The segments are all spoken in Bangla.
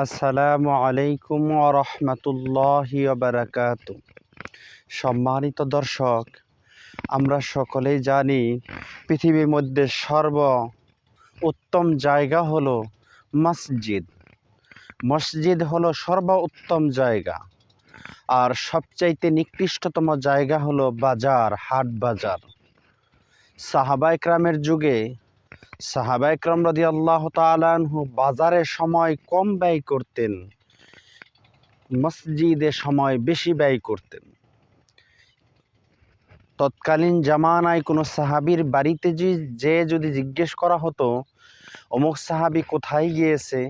আসসালামু আলাইকুম ওয়া রাহমাতুল্লাহি ওয়া বারাকাতুহু। সম্মানিত দর্শক, আমরা সকলেই জানি পৃথিবীর মধ্যে উত্তম জায়গা হলো মসজিদ। মসজিদ হলো সর্বোত্তম জায়গা। আর সবচাইতে নিকৃষ্টতম জায়গা হলো বাজার, হাট বাজার। সাহাবা ইকরামের যুগে সাহাবা ইকরাম রাদিয়াল্লাহু তাআলা আনহু বাজারে সময় কম ব্যয় করতেন, মসজিদে সময় বেশি ব্যয় করতেন। তৎকালীন জামানায় কোনো সাহাবীর বাড়িতে যদি জিজ্ঞেস করা হতো অমুক সাহাবী কোথায় গিয়েছে,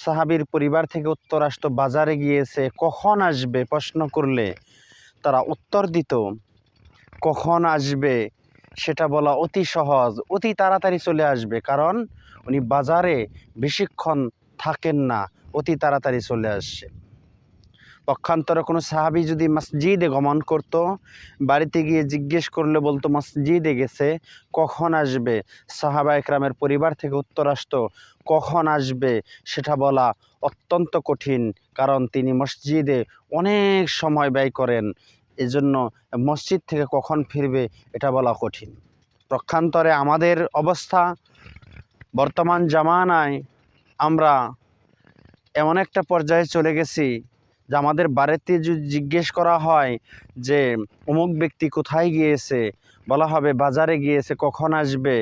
সাহাবীর পরিবার থেকে উত্তর আসতো বাজারে গিয়েছে। কখন আসবে প্রশ্ন করলে তারা উত্তর দিত কখন আসবে সেটা বলা অতি সহজ, অতি তাড়াতাড়ি চলে আসবে, কারণ উনি বাজারে বেশিক্ষণ থাকেন না, অতি তাড়াতাড়ি চলে আসছে। পক্ষান্তরে কোনো সাহাবী যদি মসজিদে গমন করত, বাড়িতে গিয়ে জিজ্ঞেস করলে বলতো মসজিদে গেছে, কখন আসবে? সাহাবা একরামের পরিবার থেকে উত্তর আসতো কখন আসবে সেটা বলা অত্যন্ত কঠিন, কারণ তিনি মসজিদে অনেক সময় ব্যয় করেন। এজন্য মসজিদ থেকে কখন ফিরবে এটা বলা কঠিন। পক্ষান্তরে আমাদের অবস্থা, বর্তমান জামানায় আমরা এমন একটা পর্যায়ে চলে গেছি যে আমাদের বাড়িতে যদি জিজ্ঞেস করা হয় যে অমুক ব্যক্তি কোথায় গিয়েছে, বলা হবে বাজারে গিয়েছে, কখন আসবে?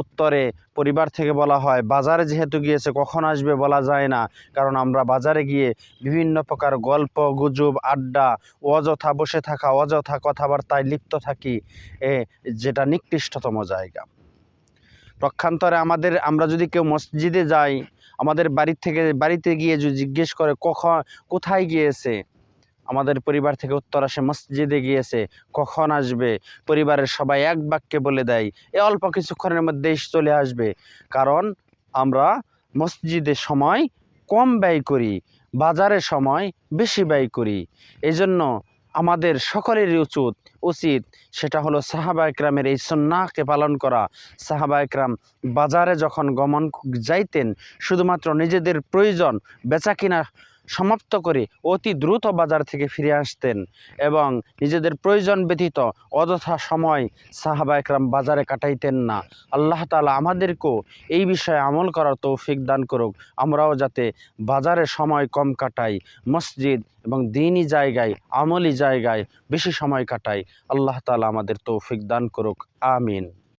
উত্তরে পরিবার থেকে বলা হয় বাজারে যেহেতু গিয়েছে কখন আসবে বলা যায় না, কারণ আমরা বাজারে গিয়ে বিভিন্ন প্রকার গল্প গুজব আড্ডা, অযথা বসে থাকা, অযথা কথাবার্তায় লিপ্ত থাকি, যেটা নিকৃষ্টতম জায়গা। পক্ষান্তরে আমরা যদি কেউ মসজিদে যাই, আমাদের বাড়িতে গিয়ে যদি জিজ্ঞেস করে কোথায় গিয়েছে, আমাদের পরিবার থেকে উত্তর আসে মসজিদে গিয়েছে, কখন আসবে? পরিবারের সবাই এক বাক্যে বলে দেয় অল্প কিছুক্ষণের মধ্যেই চলে আসবে, কারণ আমরা মসজিদে সময় কম ব্যয় করি, বাজারে সময় বেশি ব্যয় করি। এজন্য আমাদের সকলেরই উচিত সেটা হলো সাহাবা একরামের এই সুন্নাহকে পালন করা। সাহাবা একরাম বাজারে যখন যাইতেন, শুধুমাত্র নিজেদের প্রয়োজন বেচাকিনা সমাপ্ত করে অতি দ্রুত বাজার থেকে ফিরে আসতেন এবং নিজেদের প্রয়োজন ব্যতীত অযথা সময় সাহাবা একরাম বাজারে কাটাইতেন না। আল্লাহ তাআলা আমাদেরকেও এই বিষয়ে আমল করার তৌফিক দান করুক, আমরাও যাতে বাজারে সময় কম কাটাই, মসজিদ এবং দ্বীনি জায়গায়, আমলি জায়গায় বেশি সময় কাটাই। আল্লাহ তাআলা আমাদের তৌফিক দান করুক, আমিন।